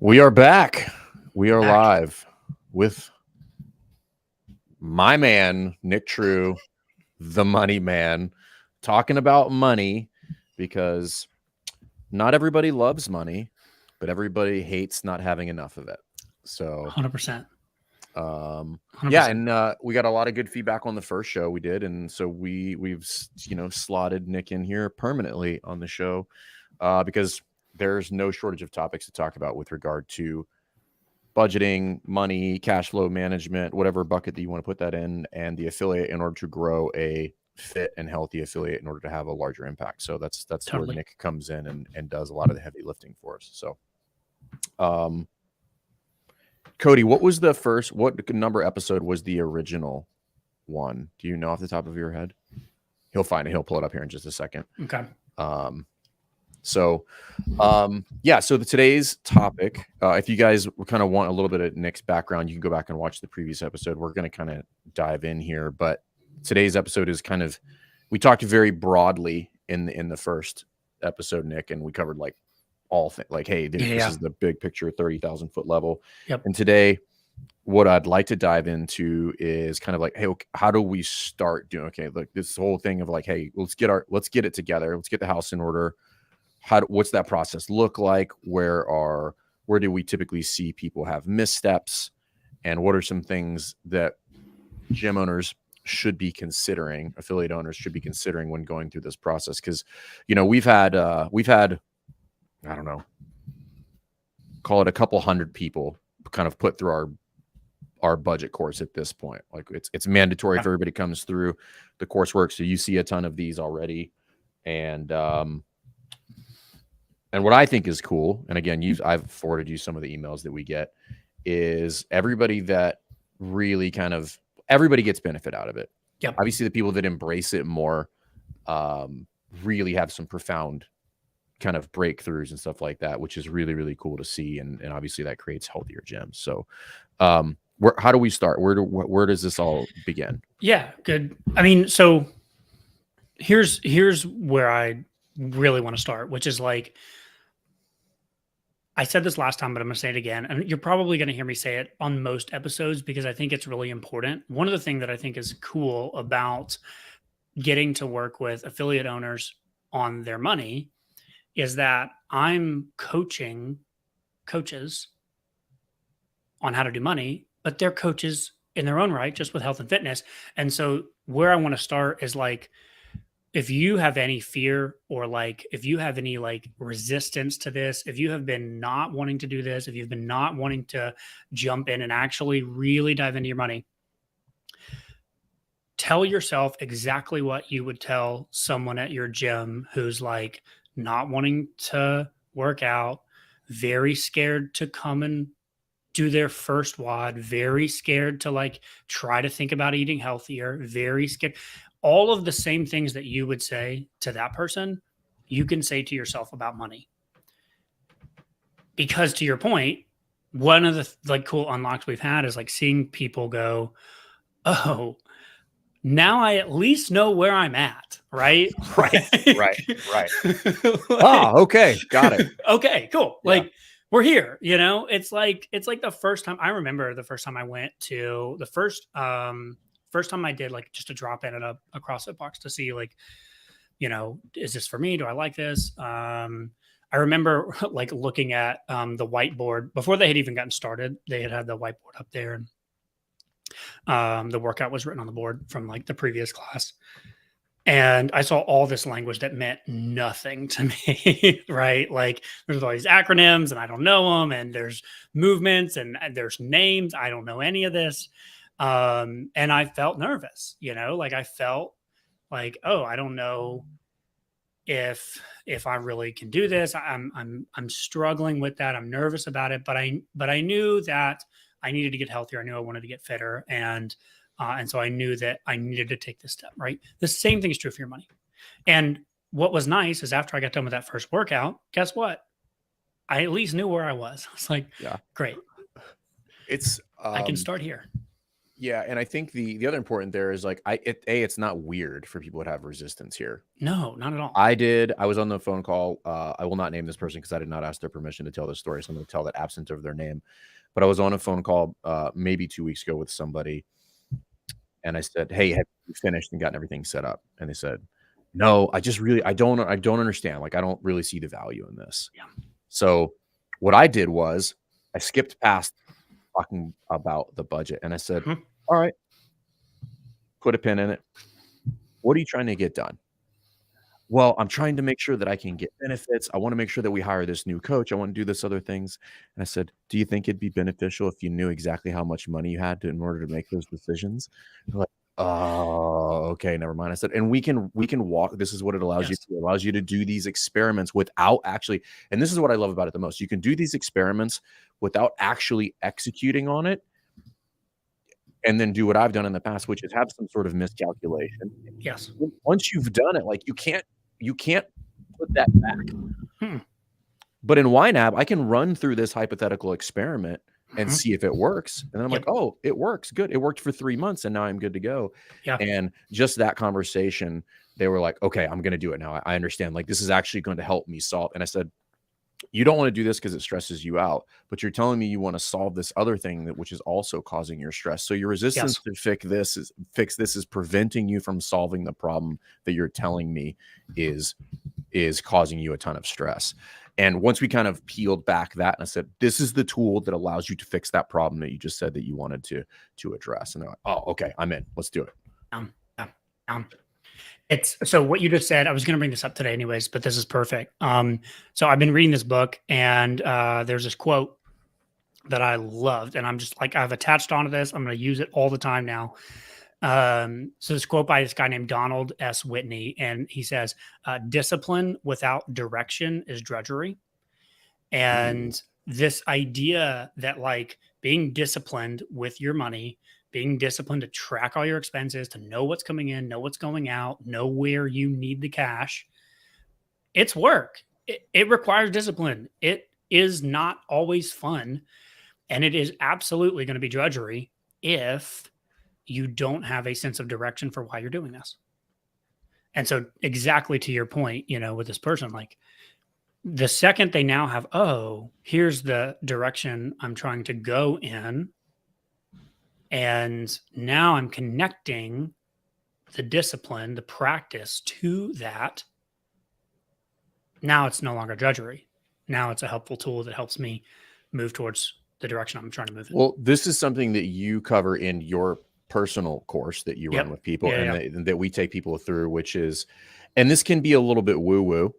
We are back. We are Back. live with my man, Nick True, the money man, talking about money because not everybody loves money, but everybody hates not having enough of it. So, 100%. yeah, 100%. and we got a lot of good feedback on the first show we did, and so we've slotted Nick in here permanently on the show because there's no shortage of topics to talk about with regard to budgeting, money, cash flow management, whatever bucket that you want to put that in, and the affiliate in order to grow a fit and healthy affiliate in order to have a larger impact. So that's where Totally. Nick comes in and does a lot of the heavy lifting for us. So Cody, what number episode was the original one? Do you know off the top of your head? He'll find it. He'll pull it up here in just a second. Okay. So today's topic, if you guys kind of want a little bit of Nick's background, you can go back and watch the previous episode. We're going to kind of dive in here, but today's episode is we talked very broadly in the first episode, Nick, and we covered like all things like, hey, this is the big picture, 30,000 foot level. Yep. And today, what I'd like to dive into is kind of like, hey, how do we start doing, like this whole thing of like, hey, let's get it together. Let's get the house in order. What's that process look like? Where do we typically see people have missteps, and what are some things that gym owners should be considering, affiliate owners should be considering when going through this process? Because we've had I don't know, call it a couple hundred people kind of put through our budget course at this point. Like it's mandatory if everybody comes through the coursework, so you see a ton of these already. And what I think is cool, and again, I've forwarded you some of the emails that we get, is everybody that really everybody gets benefit out of it. Yep. Obviously, the people that embrace it more really have some profound kind of breakthroughs and stuff like that, which is really, really cool to see. And obviously that creates healthier gyms. So how do we start? Where does this all begin? Yeah, good. I mean, so here's where I really want to start, which is like, I said this last time, but I'm going to say it again. And you're probably going to hear me say it on most episodes because I think it's really important. One of the things that I think is cool about getting to work with affiliate owners on their money is that I'm coaching coaches on how to do money, but they're coaches in their own right, just with health and fitness. And so where I want to start is like, if you have any fear or like, if you have any like resistance to this, if you have been not wanting to do this, if you've been not wanting to jump in and actually really dive into your money, tell yourself exactly what you would tell someone at your gym who's like not wanting to work out, very scared to come and do their first WOD, very scared to like try to think about eating healthier, very scared. All of the same things that you would say to that person, you can say to yourself about money. Because to your point, one of the like cool unlocks we've had is like seeing people go, oh, now I at least know where I'm at, right? Right. Like, okay. Got it. Okay, cool. Yeah. Like we're here, it's like the first time I remember the first time I went to the first time I did like just a drop in at a CrossFit box to see like, is this for me? Do I like this? I remember like looking at the whiteboard before they had even gotten started. They had the whiteboard up there and the workout was written on the board from like the previous class. And I saw all this language that meant nothing to me, right? Like there's all these acronyms and I don't know them, and there's movements and there's names. I don't know any of this. And I felt nervous, like I felt like, oh, I don't know if I really can do this. I'm struggling with that. I'm nervous about it, but I knew that I needed to get healthier. I knew I wanted to get fitter, and so I knew that I needed to take this step, right? The same thing is true for your money. And what was nice is after I got done with that first workout, guess what? I at least knew where I was. I was like, yeah, great. It's I can start here. Yeah, and I think the other important there is like it's not weird for people to have resistance here. No, not at all. I was on the phone call. I will not name this person because I did not ask their permission to tell this story. So I'm going to tell that absent of their name. But I was on a phone call maybe 2 weeks ago with somebody, and I said, "Hey, have you finished and gotten everything set up?" And they said, "No, I don't understand. Like, I don't really see the value in this." Yeah. So what I did was I skipped past talking about the budget, and I said, Mhm. "All right, put a pin in it. What are you trying to get done?" Well, I'm trying to make sure that I can get benefits. I wanna make sure that we hire this new coach. I wanna do this other things. And I said, "Do you think it'd be beneficial if you knew exactly how much money you had to in order to make those decisions?" They're like, "Oh, okay, never mind." I said, "And we can walk this is what it allows you Yes. to do. It allows you to do these experiments without actually" and this is what I love about it the most. You can do these experiments without actually executing on it, and then do what I've done in the past, which is have some sort of miscalculation. Yes. Once you've done it, like, you can't put that back. Hmm. But in YNAB, I can run through this hypothetical experiment and Mhm. see if it works. And then I'm like, Yep. "Oh, it works. Good. It worked for 3 months, and now I'm good to go." Yeah. And just that conversation, they were like, "Okay, I'm gonna do it now. I understand. Like, this is actually going to help me solve." And I said, "You don't wanna do this because it stresses you out, but you're telling me you wanna solve this other thing that which is also causing your stress. So your resistance Yes. to fix this is preventing you from solving the problem that you're telling me is causing you a ton of stress." And once we kind of peeled back that, and I said, "This is the tool that allows you to fix that problem that you just said that you wanted to address." And they're like, "Oh, okay, I'm in. Let's do it." Yeah. Um, it's so what you just said. I was going to bring this up today, anyways, but this is perfect. So I've been reading this book, and there's this quote that I loved, and I'm just like I've attached onto this. I'm going to use it all the time now. So this quote by this guy named Donald S. Whitney, and he says, "Discipline without direction is drudgery." Ooh. And this idea that like being disciplined with your money, being disciplined to track all your expenses, to know what's coming in, know what's going out, know where you need the cash, it's work. It requires discipline. It is not always fun. And it is absolutely going to be drudgery if you don't have a sense of direction for why you're doing this. And so, exactly to your point, with this person, like the second they now have, oh, here's the direction I'm trying to go in. And now I'm connecting the discipline, the practice to that. Now it's no longer drudgery. Now it's a helpful tool that helps me move towards the direction I'm trying to move in. Well, this is something that you cover in your personal course that you run Yep. with people Yeah. and Yeah. that we take people through, which is and this can be a little bit woo-woo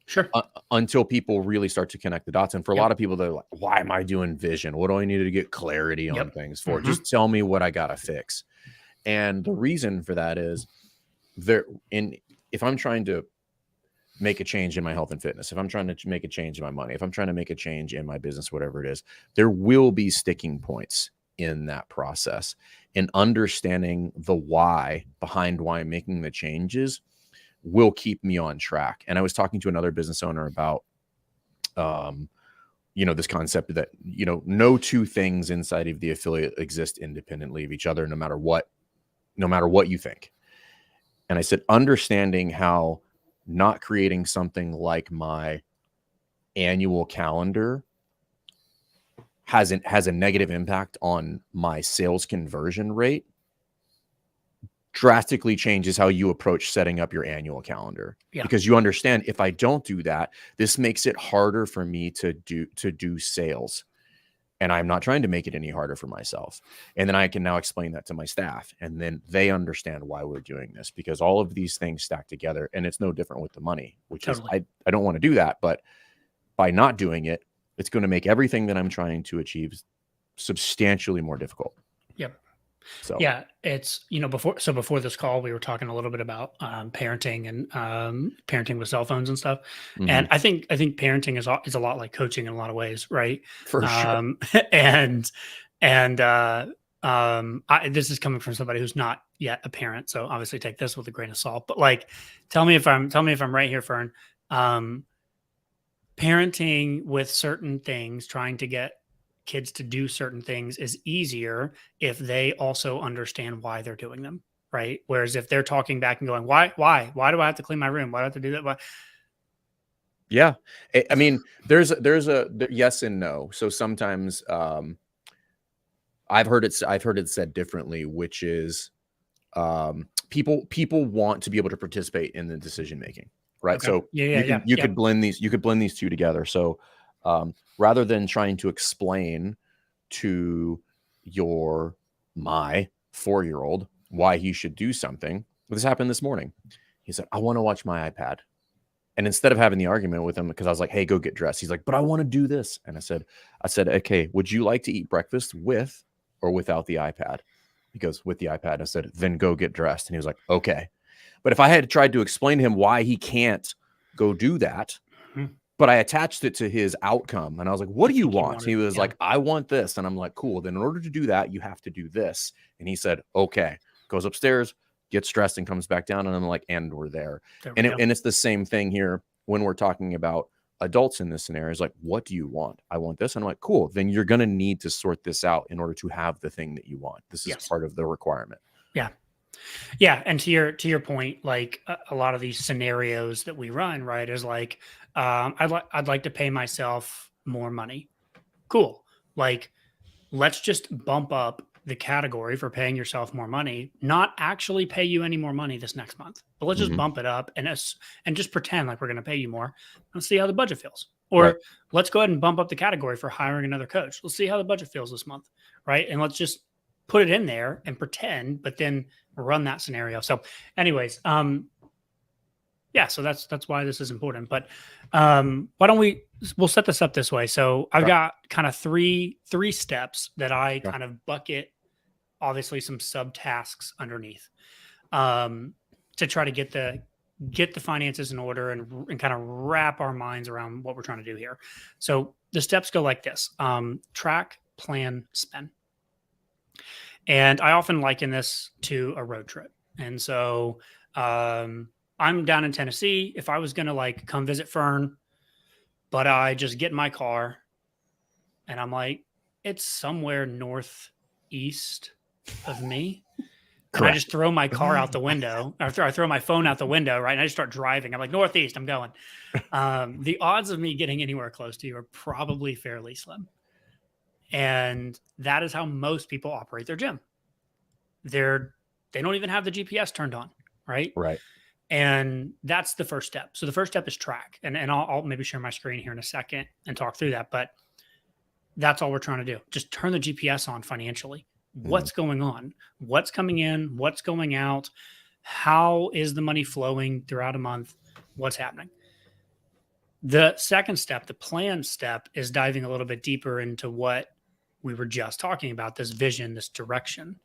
Sure. until people really start to connect the dots. And for a Yep. lot of people, they're like, "Why am I doing vision? What do I need to get clarity on Yep. things for? Hmm. Just tell me what I gotta fix." And the reason for that is there in if I'm trying to make a change in my health and fitness, if I'm trying to make a change in my money, if I'm trying to make a change in my business, whatever it is, there will be sticking points in that process. And understanding the why behind why I'm making the changes will keep me on track. And I was talking to another business owner about um this concept that no two things inside of the affiliate exist independently of each other, no matter what you think. And I said, understanding how not creating something like my annual calendar has a negative impact on my sales conversion rate drastically changes how you approach setting up your annual calendar, Yeah. because you understand, if I don't do that, this makes it harder for me to do sales, and I'm not trying to make it any harder for myself. And then I can now explain that to my staff, and then they understand why we're doing this, because all of these things stack together. And it's no different with the money, which is Totally. I don't want to do that, but by not doing it, it's going to make everything that I'm trying to achieve substantially more difficult. Yep. So Yeah, it's before this call, we were talking a little bit about parenting and parenting with cell phones and stuff. And mhm, I think parenting is a lot like coaching in a lot of ways, right? for sure. Um, and and this is coming from somebody who's not yet a parent, so obviously take this with a grain of salt. But like, tell me if I'm right here, Fern. Um, Parenting with certain things, trying to get kids to do certain things is easier if they also understand why they're doing them, right? Whereas if they're talking back and going, why do I have to clean my room? Why do I have to do that? Why? Yeah. I mean, there's yes and no. So sometimes I've heard it said differently, which is people want to be able to participate in the decision making, right? Okay. So you could blend these two together. So rather than trying to explain to my 4-year-old why he should do something, this happened this morning. He said, I want to watch my iPad. And instead of having the argument with him, because I was like, hey, go get dressed. He's like, but I want to do this. And I said, okay, would you like to eat breakfast with or without the iPad? He goes, with the iPad. I said, then go get dressed. And he was like, okay. But if I had tried to explain to him why he can't go do that, but I attached it to his outcome, and I was like, what do you want? He was like, I want this. And I'm like, cool. Then in order to do that, you have to do this. And he said, okay. Goes upstairs, gets dressed, and comes back down. And I'm like, and we're there. And it's the same thing here when we're talking about adults in this scenario. Is like, what do you want? I want this. And I'm like, cool. Then you're going to need to sort this out in order to have the thing that you want. This is part of the requirement. Yeah. Yeah. And to your point, like a lot of these scenarios that we run, right, is like, I'd like to pay myself more money. Cool. Like, let's just bump up the category for paying yourself more money, not actually pay you any more money this next month, but let's just bump it up and just pretend like we're going to pay you more. Let's see how the budget feels. Or let's go ahead and bump up the category for hiring another coach. Let's see how the budget feels this month. Right. And let's just put it in there and pretend, but then run that scenario. So anyways, yeah, so that's why this is important. But why don't we'll set this up this way. So I've got kind of three steps that I kind of bucket, obviously some subtasks underneath, to try to get the finances in order and kind of wrap our minds around what we're trying to do here. So the steps go like this: track, plan, spend. And I often liken this to a road trip. And so I'm down in Tennessee. If I was going to like come visit Fern, but I just get in my car and I'm like, it's somewhere northeast of me. And I just throw my car out the window, or I throw my phone out the window, right? And I just start driving. I'm like, northeast, I'm going. The odds of me getting anywhere close to you are probably fairly slim. And that is how most people operate their gym. They don't even have the GPS turned on, right? Right. And that's the first step. So the first step is track. And I'll maybe share my screen here in a second and talk through that. But that's all we're trying to do. Just turn the GPS on financially. What's going on? What's coming in? What's going out? How is the money flowing throughout a month? What's happening? The second step, the plan step, is diving a little bit deeper into what we were just talking about, this vision, this direction.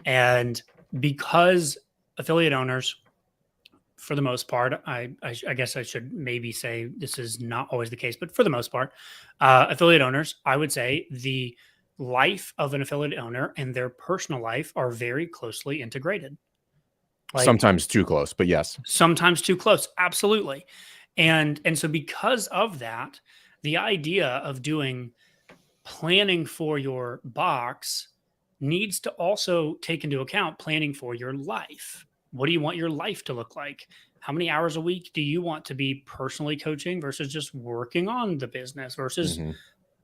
And because affiliate owners, for the most part, I guess I should maybe say this is not always the case, but for the most part, affiliate owners, I would say the life of an affiliate owner and their personal life are very closely integrated. Like, sometimes too close, but yes. Sometimes too close. Absolutely. And so because of that, the idea of doing planning for your box needs to also take into account planning for your life. What do you want your life to look like? How many hours a week do you want to be personally coaching versus just working on the business versus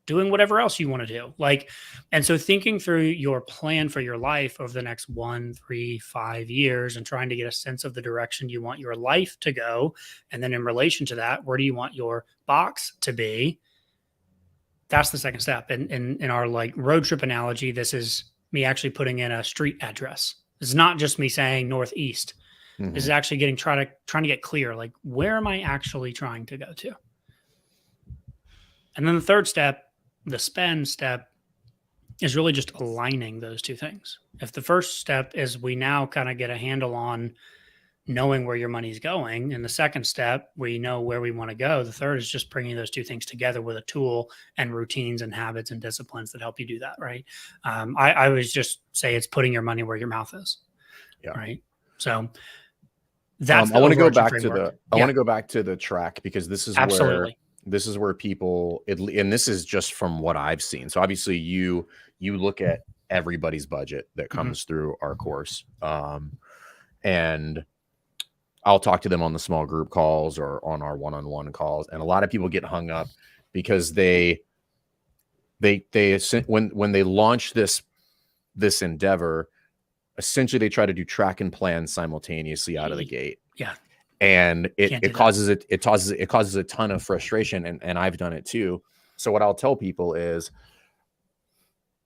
doing whatever else you want to do? Like, and so thinking through your plan for your life over the next 1, 3, 5 years and trying to get a sense of the direction you want your life to go. And then in relation to that, where do you want your box to be? That's the second step. And in our like road trip analogy, this is me actually putting in a street address. It's not just me saying northeast. This is actually trying to get clear. Like, where am I actually trying to go to? And then the third step, the spend step, is really just aligning those two things. If the first step is we now kind of get a handle on knowing where your money's going, and the second step, we know where we want to go. The third is just bringing those two things together with a tool and routines and habits and disciplines that help you do that, right? I always just say it's putting your money where your mouth is, right? So that's I want to go back to the track, because this is where people, and this is just from what I've seen. So obviously you look at everybody's budget that comes through our course. And I'll talk to them on the small group calls or on our one-on-one calls. And a lot of people get hung up because when they launch this endeavor, essentially they try to do track and plan simultaneously out of the gate. Yeah. And it causes a ton of frustration. And I've done it too. So what I'll tell people is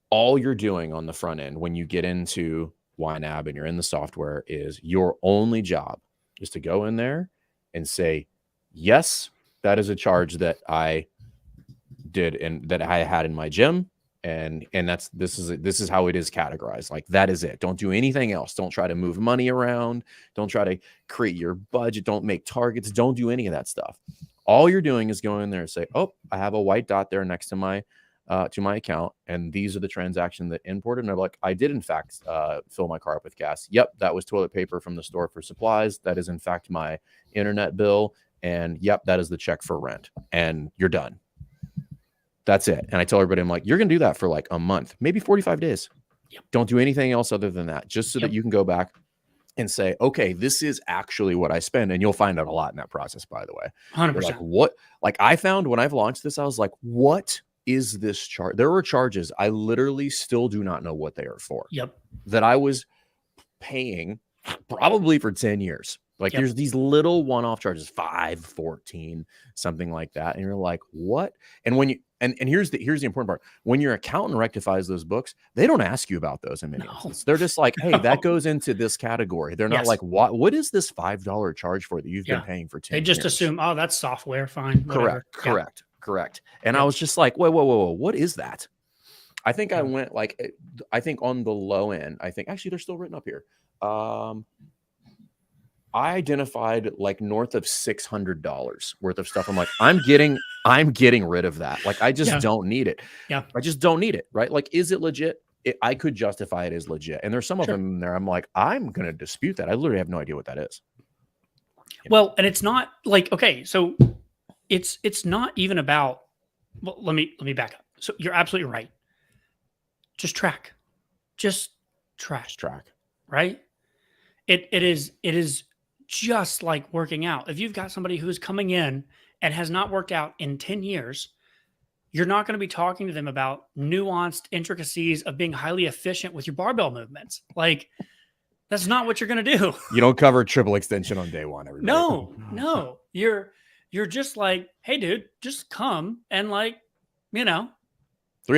all you're doing on the front end when you get into YNAB and you're in the software is your only job is to go in there and say, yes, that is a charge that I did and that I had in my gym. And this is how it is categorized. Like, that is it. Don't do anything else. Don't try to move money around. Don't try to create your budget. Don't make targets. Don't do any of that stuff. All you're doing is going in there and say, oh, I have a white dot there next to my account, and these are the transactions that imported. And I'm like, I did in fact fill my car up with gas. Yep, that was toilet paper from the store for supplies. That is in fact my internet bill. And yep, that is the check for rent. And you're done. That's it. And I tell everybody, I'm like, you're going to do that for like a month, maybe 45 days. Yep. Don't do anything else other than that, just so that you can go back and say, okay, this is actually what I spend. And you'll find out a lot in that process, by the way. 100%. Like, what? Like, I found when I've launched this, I was like, what is this charge? There were charges I literally still do not know what they are for. Yep. That I was paying probably for 10 years. Like, there's these little one-off charges, 5, 14, something like that. And you're like, what? And when you, and here's the important part. When your accountant rectifies those books, they don't ask you about those in many instances. They're just like, hey, that goes into this category. They're not like, what is this $5 charge for that you've been paying for 10 years? They just assume, oh, that's software. Fine. Whatever. Correct. And I was just like, whoa, what is that? I think I went like, I think on the low end, I think actually they're still written up here. I identified like north of $600 worth of stuff. I'm like, I'm getting rid of that. Like, I just don't need it. Yeah. I just don't need it. Right. Like, is it legit? I could justify it as legit. And there's some of them in there. I'm like, I'm going to dispute that. I literally have no idea what that is. Well, and it's not like, okay, so it's not even about, well, let me back up. So you're absolutely right. Just track, right? It is just like working out. If you've got somebody who's coming in and has not worked out in 10 years, you're not going to be talking to them about nuanced intricacies of being highly efficient with your barbell movements. Like, that's not what you're going to do. You don't cover triple extension on day one. Everybody. No. You're just like, hey, dude, just come and 3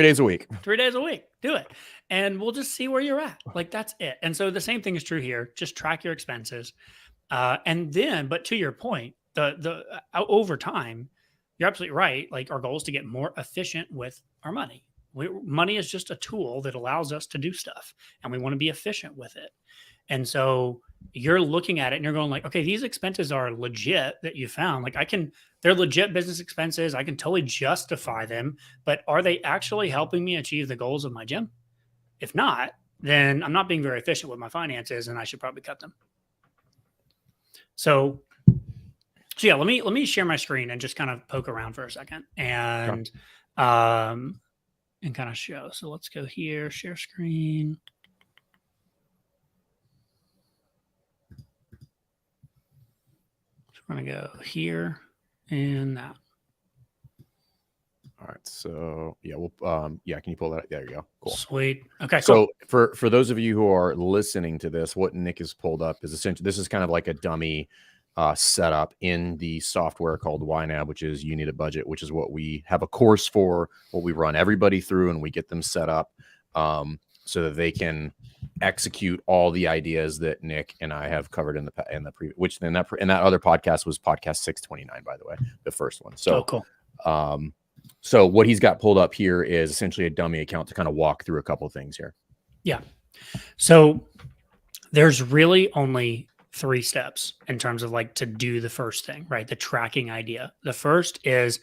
days a week. 3 days a week. Do it. And we'll just see where you're at. Like, that's it. And so the same thing is true here. Just track your expenses. And then, but to your point, the over time, you're absolutely right. Like, our goal is to get more efficient with our money. Money is just a tool that allows us to do stuff, and we want to be efficient with it. And so you're looking at it and you're going like, okay, these expenses are legit that you found. Like, they're legit business expenses. I can totally justify them, but are they actually helping me achieve the goals of my gym? If not, then I'm not being very efficient with my finances, and I should probably cut them. So yeah, let me share my screen and just kind of poke around for a second and kind of show. So let's go here, share screen. So we're going to go here and that. All right. So yeah, can you pull that? There you go. Cool. Sweet. Okay. So cool. For those of you who are listening to this, what Nick has pulled up is essentially, this is kind of like a dummy setup in the software called YNAB, which is You Need a Budget, which is what we have a course for, what we run everybody through, and we get them set up so that they can execute all the ideas that Nick and I have covered in the previous, which then that other podcast was podcast 629, by the way, the first one. So cool. So what he's got pulled up here is essentially a dummy account to kind of walk through a couple of things here. Yeah. So there's really only 3 steps in terms of like to do the first thing, right? The tracking idea. The first is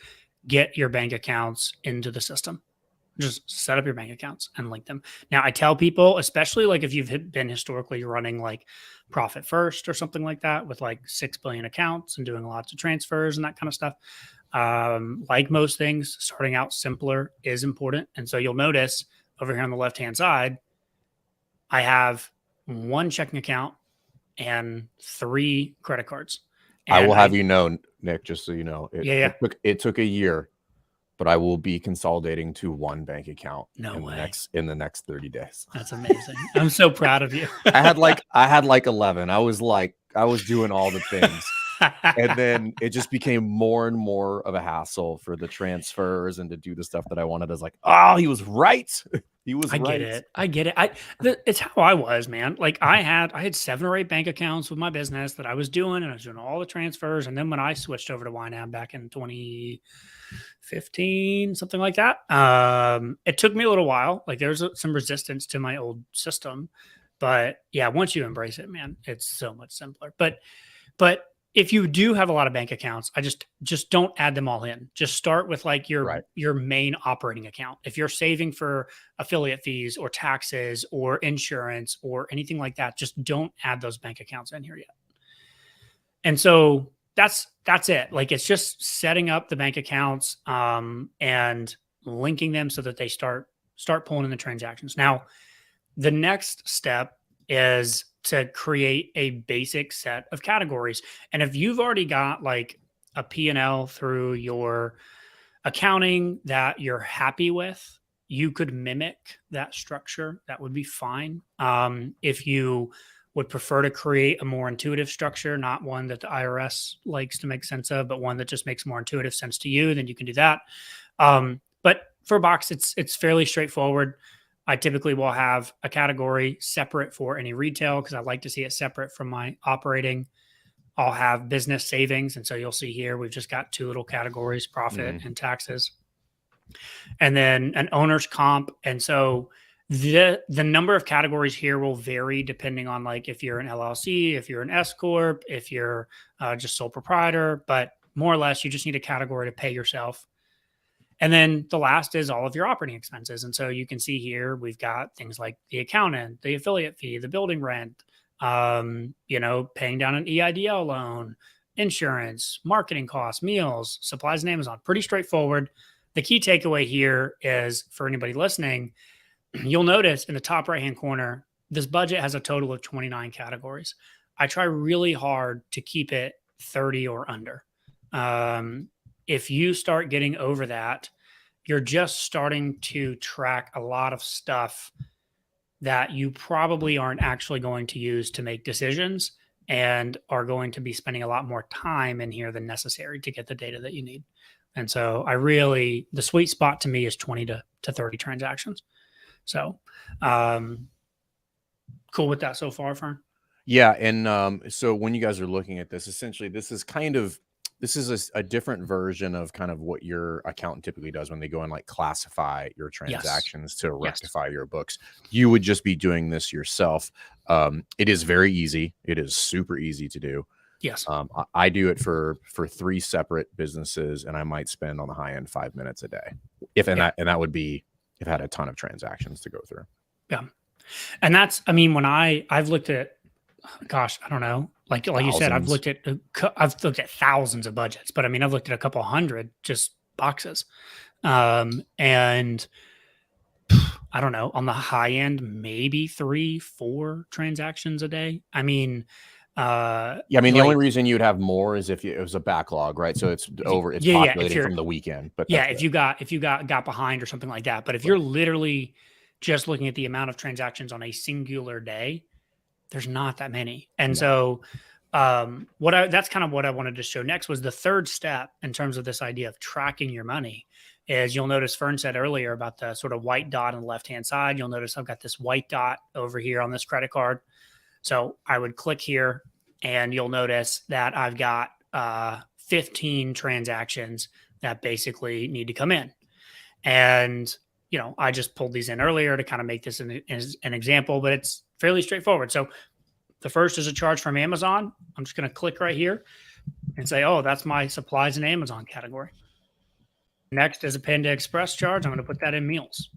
get your bank accounts into the system. Just set up your bank accounts and link them. Now, I tell people, especially like if you've been historically running like Profit First or something like that with like 6 billion accounts and doing lots of transfers and that kind of stuff, Like most things, starting out simpler is important. And so you'll notice over here on the left-hand side, I have one checking account and 3 credit cards. I will And have you know, Nick, just so you know, Yeah. it took a year, but I will be consolidating to one bank account No in way. the next 30 days. That's amazing. I'm so proud of you. I had like 11. I was doing all the things. And then it just became more and more of a hassle for the transfers and to do the stuff that I wanted. I was like, oh, he was right. He was I right. get it. It's how I was, man. Like I had 7 or 8 bank accounts with my business that I was doing, and I was doing all the transfers. And then when I switched over to YNAB back in 2015, something like that, it took me a little while. Like there's some resistance to my old system, but yeah, once you embrace it, man, it's so much simpler. But if you do have a lot of bank accounts, I just don't add them all in. Just start with like Right. your main operating account. If you're saving for affiliate fees or taxes or insurance or anything like that, just don't add those bank accounts in here yet. And so that's it. Like it's just setting up the bank accounts and linking them so that they start pulling in the transactions. Now, the next step is to create a basic set of categories. And if you've already got like a P&L through your accounting that you're happy with, you could mimic that structure. That would be fine. If you would prefer to create a more intuitive structure, not one that the IRS likes to make sense of, but one that just makes more intuitive sense to you, then you can do that. But for Box, it's fairly straightforward. I typically will have a category separate for any retail because I like to see it separate from my operating. I'll have business savings. And so you'll see here, we've just got 2 little categories, profit and taxes. And then an owner's comp. And so the number of categories here will vary depending on like if you're an LLC, if you're an S Corp, if you're just sole proprietor, but more or less you just need a category to pay yourself. And then the last is all of your operating expenses. And so you can see here, we've got things like the accountant, the affiliate fee, the building rent, paying down an EIDL loan, insurance, marketing costs, meals, supplies, and Amazon. Pretty straightforward. The key takeaway here is for anybody listening, you'll notice in the top right-hand corner, this budget has a total of 29 categories. I try really hard to keep it 30 or under. If you start getting over that, you're just starting to track a lot of stuff that you probably aren't actually going to use to make decisions and are going to be spending a lot more time in here than necessary to get the data that you need. And so the sweet spot to me is 20 to 30 transactions. So cool with that so far, Fern? Yeah. And so when you guys are looking at this, essentially, this is a different version of kind of what your accountant typically does when they go and like classify your transactions to rectify your books. You would just be doing this yourself. It is very easy. It is super easy to do. Yes. I do it for 3 separate businesses, and I might spend on the high end 5 minutes a day. That would be if I had a ton of transactions to go through. Yeah. And that's, I mean, when I've looked at, gosh, I don't know. Like you said, I've looked at thousands of budgets, but I mean, I've looked at a couple hundred just boxes. And I don't know, on the high end, maybe 3-4 transactions a day. I mean, the only reason you'd have more is if it was a backlog, right? So it's populating from the weekend. But if you got behind or something like that. But if you're literally just looking at the amount of transactions on a singular day, there's not that many. And so that's kind of what I wanted to show next was the third step in terms of this idea of tracking your money is you'll notice Fern said earlier about the sort of white dot on the left-hand side. You'll notice I've got this white dot over here on this credit card. So I would click here and you'll notice that I've got 15 transactions that basically need to come in. And, I just pulled these in earlier to kind of make this an example, but it's fairly straightforward. So the first is a charge from Amazon. I'm just going to click right here and say, oh, that's my supplies and Amazon category. Next is a Panda Express charge. I'm going to put that in meals.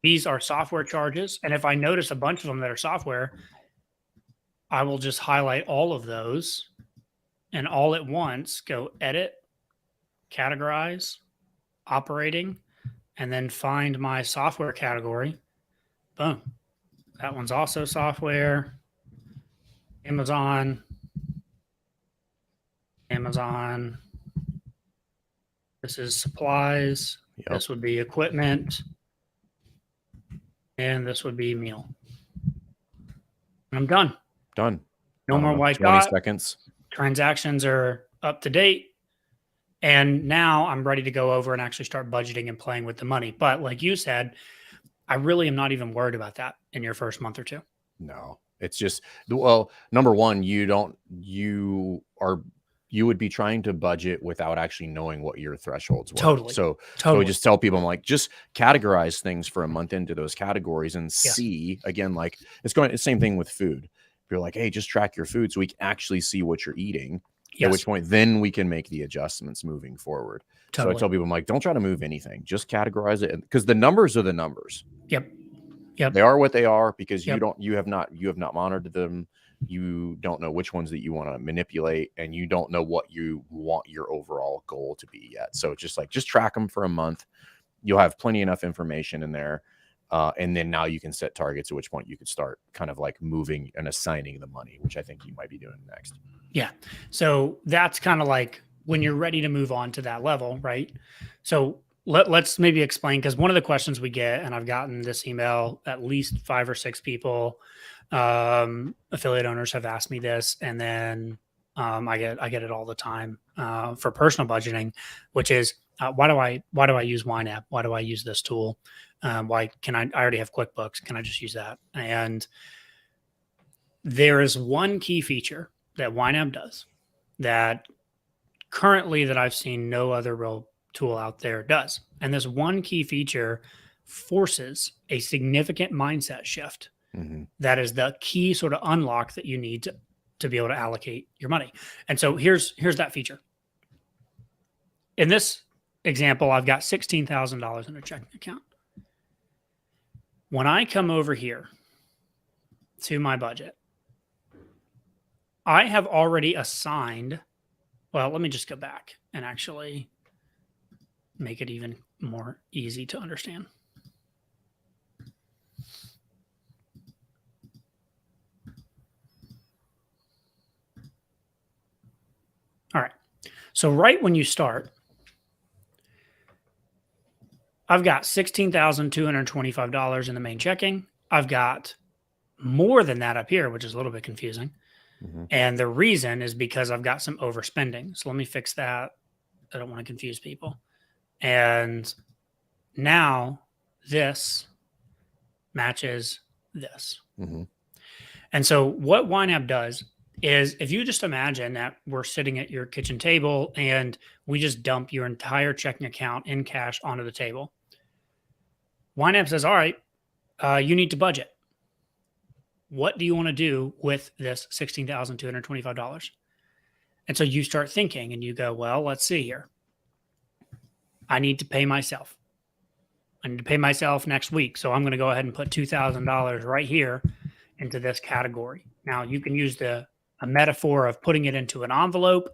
These are software charges. And if I notice a bunch of them that are software, I will just highlight all of those and all at once go edit categorize, operating, and then find my software category. Boom. That one's also software. Amazon. This is supplies. Yep. This would be equipment. And this would be meal. I'm done. Done. No more white 20 dot. seconds. Transactions are up to date. And now I'm ready to go over and actually start budgeting and playing with the money. But like you said, I really am not even worried about that in your first month or two. No, it's just, well, number one, you would be trying to budget without actually knowing what your thresholds were. Totally. So we just tell people, I'm like, just categorize things for a month into those categories and see again, like it's the same thing with food. If you're like, hey, just track your food so we can actually see what you're eating. At which point, then we can make the adjustments moving forward. So I tell people, I'm like, don't try to move anything. Just categorize it, because the numbers are the numbers. Yep. They are what they are, because you have not monitored them. You don't know which ones that you want to manipulate, and you don't know what you want your overall goal to be yet. So just track them for a month. You'll have plenty enough information in there. And then now you can set targets, at which point you could start kind of like moving and assigning the money, which I think you might be doing next. Yeah. So that's kind of like when you're ready to move on to that level, right? So let's maybe explain, because one of the questions we get, and I've gotten this email, at least 5 or 6 people, affiliate owners have asked me this, and then I get it all the time for personal budgeting, which is why do I use YNAB? Why do I use this tool? Why can I already have QuickBooks? Can I just use that? And there is one key feature that YNAB does that currently that I've seen no other real tool out there does. And this one key feature forces a significant mindset shift. Mm-hmm. That is the key sort of unlock that you need to be able to allocate your money. And so here's that feature. In this example, I've got $16,000 in a checking account. When I come over here to my budget, I have already assigned, well, let me just go back and actually make it even more easy to understand. All right. So right when you start, I've got $16,225 in the main checking. I've got more than that up here, which is a little bit confusing. Mm-hmm. And the reason is because I've got some overspending. So let me fix that. I don't want to confuse people. And now this matches this. Mm-hmm. And so what YNAB does is, if you just imagine that we're sitting at your kitchen table and we just dump your entire checking account in cash onto the table, YNAB says, all right, you need to budget. What do you want to do with this $16,225? And so you start thinking and you go, well, let's see here. I need to pay myself. I need to pay myself next week. So I'm going to go ahead and put $2,000 right here into this category. Now you can use a metaphor of putting it into an envelope.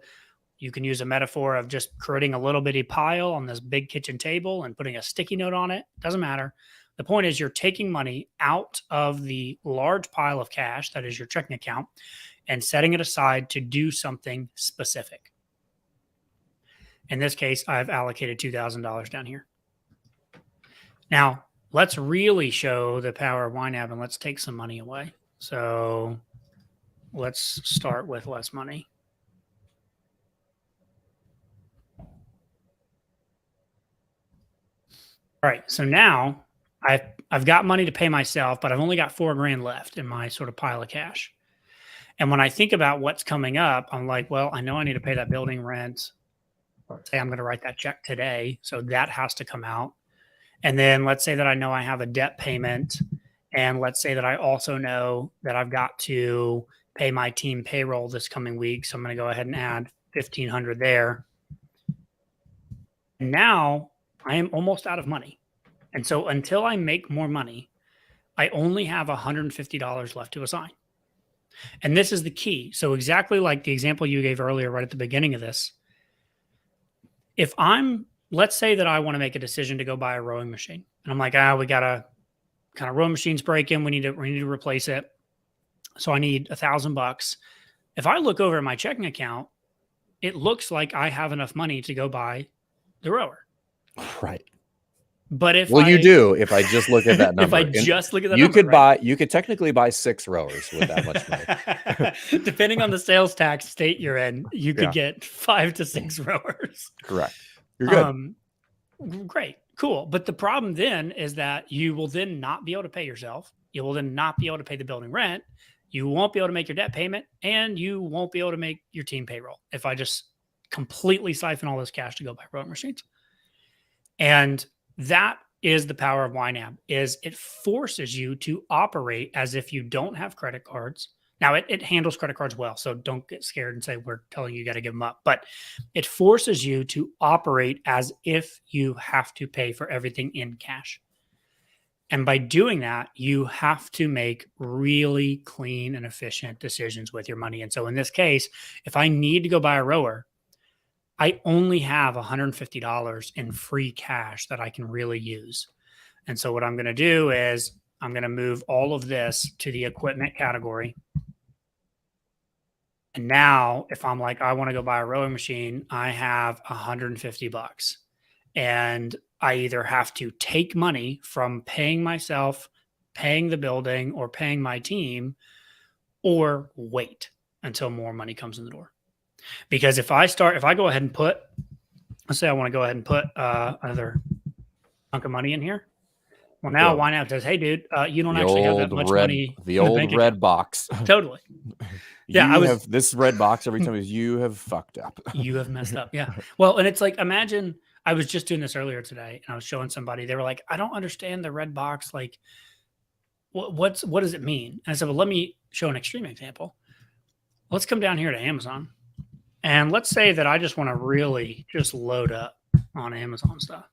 You can use a metaphor of just creating a little bitty pile on this big kitchen table and putting a sticky note on it. Doesn't matter. The point is, you're taking money out of the large pile of cash that is your checking account and setting it aside to do something specific. In this case, I've allocated $2,000 down here. Now, let's really show the power of YNAB, and let's take some money away. So let's start with less money. All right, so now I've got money to pay myself, but I've only got $4,000 left in my sort of pile of cash. And when I think about what's coming up, I'm like, well, I know I need to pay that building rent. Let's say I'm going to write that check today, so that has to come out. And then let's say that I know I have a debt payment, and let's say that I also know that I've got to pay my team payroll this coming week, so I'm going to go ahead and add $1,500 there. And now I am almost out of money. And so until I make more money, I only have $150 left to assign. And this is the key. So exactly like the example you gave earlier, right at the beginning of this, let's say that I want to make a decision to go buy a rowing machine, and I'm like, we got a kind of rowing machine's breaking. We need to replace it. So I need $1,000. If I look over at my checking account, it looks like I have enough money to go buy the rower. Right. But if you do, if I just look at that number, if I just look at that you number, could you could technically buy 6 rowers with that much money. Depending on the sales tax state you're in, you could get 5 to 6 rowers. Correct. You're good. Great. Cool. But the problem then is that you will then not be able to pay yourself. You will then not be able to pay the building rent. You won't be able to make your debt payment, and you won't be able to make your team payroll if I just completely siphon all this cash to go buy rowing machines. And that is the power of YNAB, is it forces you to operate as if you don't have credit cards. Now, it handles credit cards well, so don't get scared and say we're telling you got to give them up. But it forces you to operate as if you have to pay for everything in cash. And by doing that, you have to make really clean and efficient decisions with your money. And so in this case, if I need to go buy a rower, I only have $150 in free cash that I can really use. And so what I'm going to do is I'm going to move all of this to the equipment category. And now if I'm like, I want to go buy a rowing machine, I have $150. And I either have to take money from paying myself, paying the building, or paying my team, or wait until more money comes in the door. Because if I go ahead and put, let's say I want to go ahead and put another chunk of money in here. Well, now YNAB says, hey, dude, you don't actually have that much money. The old red box. Totally. Yeah, this red box every time you have fucked up. You have messed up. Yeah. Well, and it's like, imagine, I was just doing this earlier today, and I was showing somebody. They were like, I don't understand the red box. Like, what does it mean? And I said, well, let me show an extreme example. Let's come down here to Amazon, and let's say that I just want to really just load up on Amazon stuff.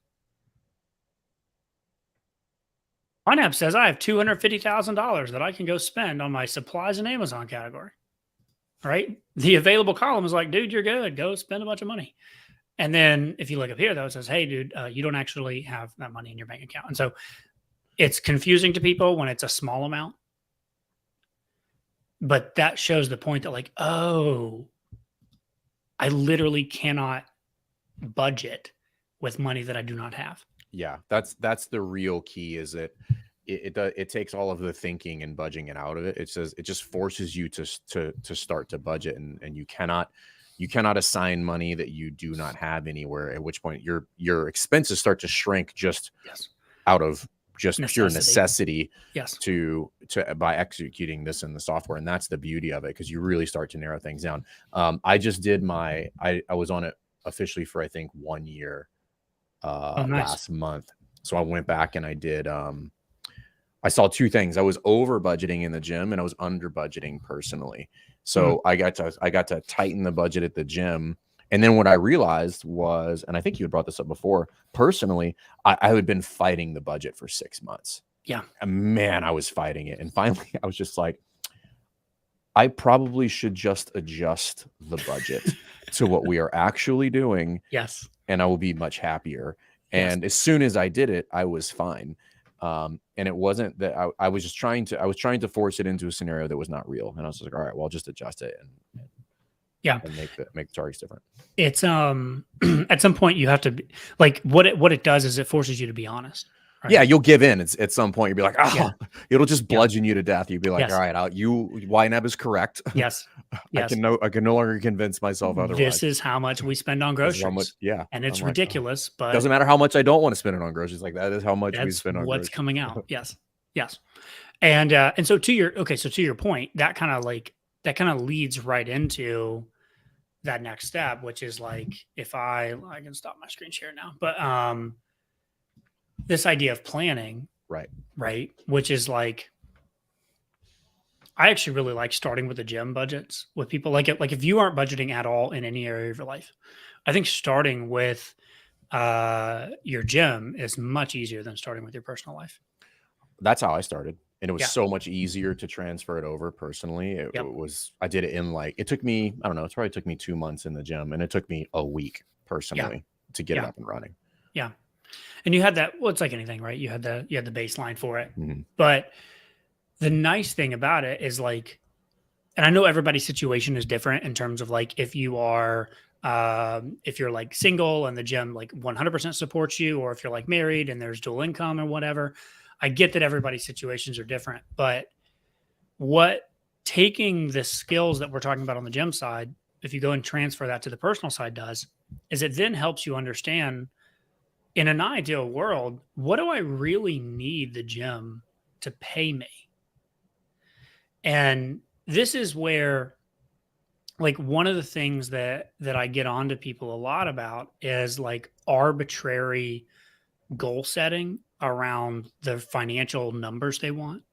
YNAB says I have $250,000 that I can go spend on my supplies and Amazon category. Right? The available column is like, dude, you're good. Go spend a bunch of money. And then if you look up here, though, it says, hey, dude, you don't actually have that money in your bank account. And so it's confusing to people when it's a small amount. But that shows the point that, like, oh, I literally cannot budget with money that I do not have. Yeah, that's the real key, is that it takes all of the thinking and budgeting it out of it. It says it just forces you to start to budget, and you cannot assign money that you do not have anywhere, at which point your expenses start to shrink just out of just pure necessity to by executing this in the software. And that's the beauty of it, because you really start to narrow things down. I just did I was on it officially for I think 1 year last month. So I went back and I did I saw 2 things. I was over budgeting in the gym, and I was under budgeting personally. So I got to tighten the budget at the gym. And then what I realized was, and I think you had brought this up before, personally, I had been fighting the budget for 6 months. Yeah. And man, I was fighting it. And finally I was just like, I probably should just adjust the budget to what we are actually doing. Yes. And I will be much happier. And as soon as I did it, I was fine. And it wasn't that I was trying to force it into a scenario that was not real. And I was like, all right, well, I'll just adjust it and make the targets different. It's at some point you have to be, like, what it does is it forces you to be honest. Right? Yeah, you'll give in. It's at some point you'll be like, it'll just bludgeon you to death. You'll be like, all right, YNAB is correct. Yes. I can no longer convince myself otherwise. This is how much we spend on groceries. And it's ridiculous, but doesn't matter how much I don't want to spend it on groceries. Like, that is how much we spend on what's groceries. coming out. Yes. And so to your point, that kind of leads right into that next step, which is like, if I can stop my screen share now, but this idea of planning, right, which is like, I actually really like starting with the gym budgets with people. Like if you aren't budgeting at all in any area of your life, I think starting with your gym is much easier than starting with your personal life. That's how I started. And it was so much easier to transfer it over personally. I did it in it took me, I don't know, it probably took me 2 months in the gym, and it took me a week personally. to get it Yeah. up and running. Yeah. And you had that, well, it's like anything, right? You had the baseline for it. Mhm. But the nice thing about it is like, and I know everybody's situation is different in terms of like if you are if you're like single and the gym like 100% supports you, or if you're like married and there's dual income or whatever. I get that everybody's situations are different, but what taking the skills that we're talking about on the gym side, if you go and transfer that to the personal side, does is it then helps you understand, in an ideal world, what do I really need the gym to pay me? And this is where, like, one of the things that I get on to people a lot about is like arbitrary goal setting around the financial numbers they want.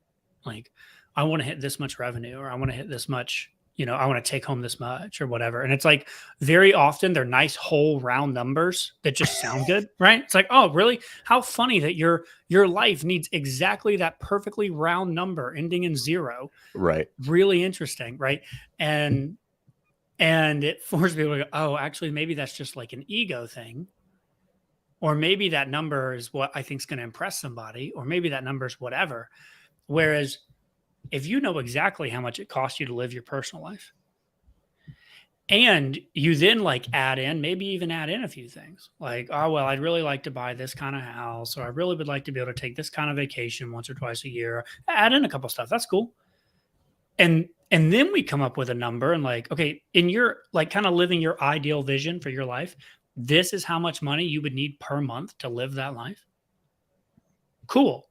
Like, I want to hit this much revenue, or I want to hit this much, I want to take home this much or whatever. And it's like very often they're nice whole round numbers that just sound good, right? It's like, oh, really? How funny that your life needs exactly that perfectly round number ending in 0. Right. Really interesting, right? And it forces people to go, oh, actually, maybe that's just like an ego thing. Or maybe that number is what I think is going to impress somebody, or maybe that number is whatever. Whereas if you know exactly how much it costs you to live your personal life, and you then like maybe even add in a few things like, oh, well, I'd really like to buy this kind of house, or I really would like to be able to take this kind of vacation once or twice a year, add in a couple stuff. That's cool. And then we come up with a number and like, okay, in your like kind of living your ideal vision for your life, this is how much money you would need per month to live that life. Cool.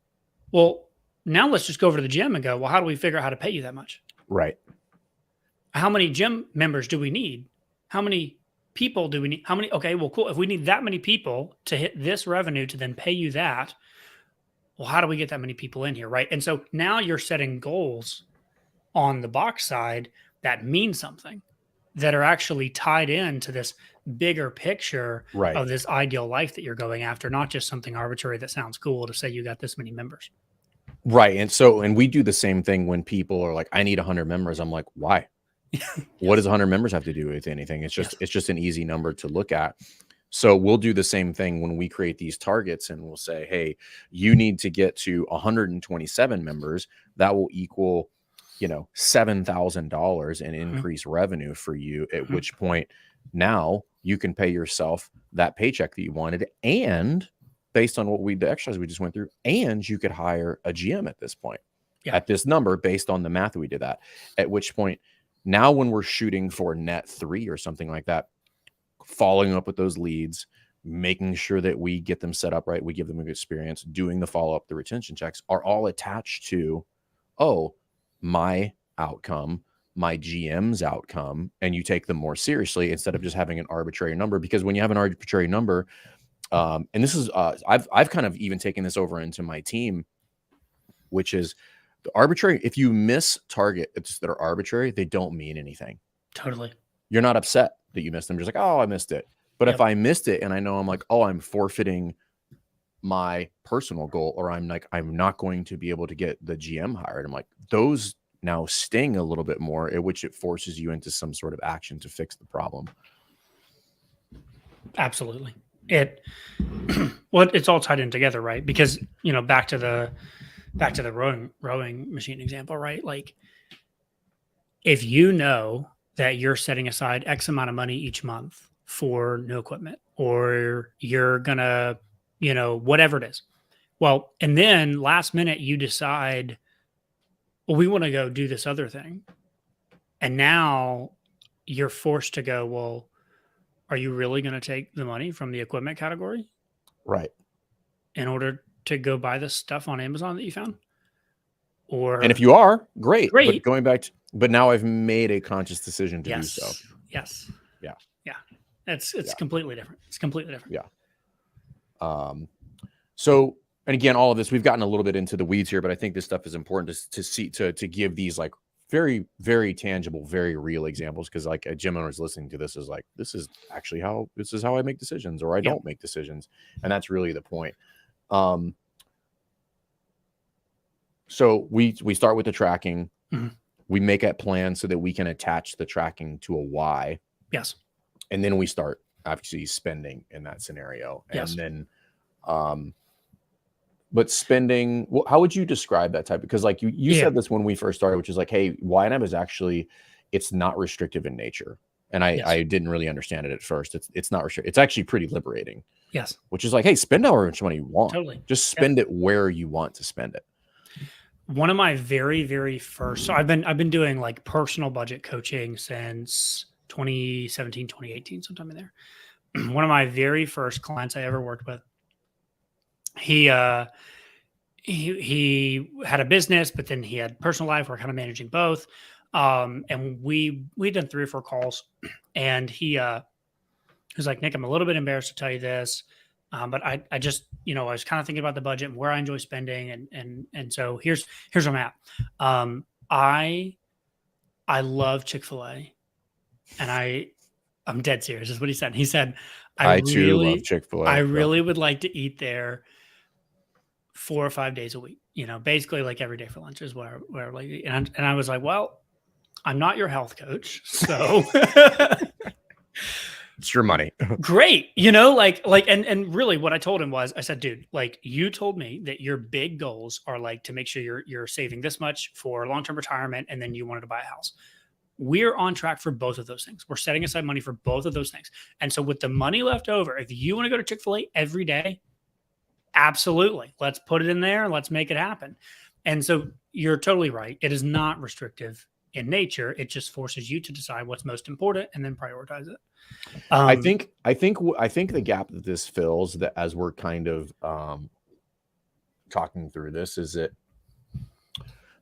Well, now let's just go over to the gym and go, well, how do we figure out how to pay you that much? Right. How many gym members do we need? How many people do we need? How many? Okay, well, cool. If we need that many people to hit this revenue to then pay you that, well, how do we get that many people in here? Right. And so now you're setting goals on the box side that mean something, that are actually tied into this bigger picture Right. of this ideal life that you're going after, not just something arbitrary that sounds cool to say you got this many members. Right. And we do the same thing when people are like, I need 100 members. I'm like, why? What does 100 members have to do with anything? It's just an easy number to look at. So we'll do the same thing when we create these targets, and we'll say, hey, you need to get to 127 members. That will equal, $7,000 in increased revenue for you, at which point now you can pay yourself that paycheck that you wanted. And based on the exercise we just went through, and you could hire a GM at this point at this number based on the math we did that, at which point now when we're shooting for net 3 or something like that, following up with those leads, making sure that we get them set up right, we give them a good experience, doing the follow-up, the retention checks are all attached to, my outcome, my GM's outcome, and you take them more seriously instead of just having an arbitrary number. Because when you have an arbitrary number, and this is, I've kind of even taken this over into my team, which is the arbitrary. If you miss targets that are arbitrary, they don't mean anything. Totally. You're not upset that you missed them. You're just like, oh, I missed it. But if I missed it and I know I'm like, oh, I'm forfeiting my personal goal, or I'm not going to be able to get the GM hired, I'm like, those now sting a little bit more, at which it forces you into some sort of action to fix the problem. Absolutely. It's all tied in together, right? Because, back to the rowing machine example, right? Like, if you know that you're setting aside X amount of money each month for new equipment, or you're gonna, whatever it is. Well, and then last minute you decide, well, we want to go do this other thing. And now you're forced to go, well, are you really going to take the money from the equipment category? Right. In order to go buy this stuff on Amazon that you found? And if you are, great. But going back to, but now I've made a conscious decision to do so. Yes. Yeah. Yeah. It's completely different. It's completely different. Yeah. So, and again, all of this, we've gotten a little bit into the weeds here, but I think this stuff is important to give these like very, very tangible, very real examples. Cause like a gym owner is listening to this is like, this is how I make decisions, or I don't make decisions. And that's really the point. So we start with the tracking. Mm-hmm. We make a plan so that we can attach the tracking to a why. Yes. And then we start obviously spending in that scenario. Yes. And then, but spending, well, how would you describe that type? Because like you Yeah. said this when we first started, which is like, hey, YNAB is actually, it's not restrictive in nature. And Yes. I didn't really understand it at first. It's not restrictive. It's actually pretty liberating. Yes. Which is like, hey, spend however much money you want. Totally. Just spend it where you want to spend it. One of my very, very first, so I've been doing like personal budget coaching since 2017, 2018, sometime in there. One of my very first clients I ever worked with, he had a business, but then he had personal life. We're kind of managing both. And we'd done 3 or 4 calls, and he was like, Nick, I'm a little bit embarrassed to tell you this. But I just, I was kind of thinking about the budget and where I enjoy spending. And so here's where I'm at. I love Chick-fil-A, and I'm dead serious. Is what he said. He said, I too love Chick-fil-A. I really would like to eat there 4 or 5 days a week, basically like every day for lunch is where like, and I was like, well, I'm not your health coach. So it's your money. Great. And really what I told him was, I said, dude, like you told me that your big goals are like to make sure you're saving this much for long-term retirement. And then you wanted to buy a house. We're on track for both of those things. We're setting aside money for both of those things. And so with the money left over, if you want to go to Chick-fil-A every day, absolutely. Let's put it in there and let's make it happen. And so you're totally right. It is not restrictive in nature. It just forces you to decide what's most important and then prioritize it. I think the gap that this fills, that as we're kind of talking through this, is that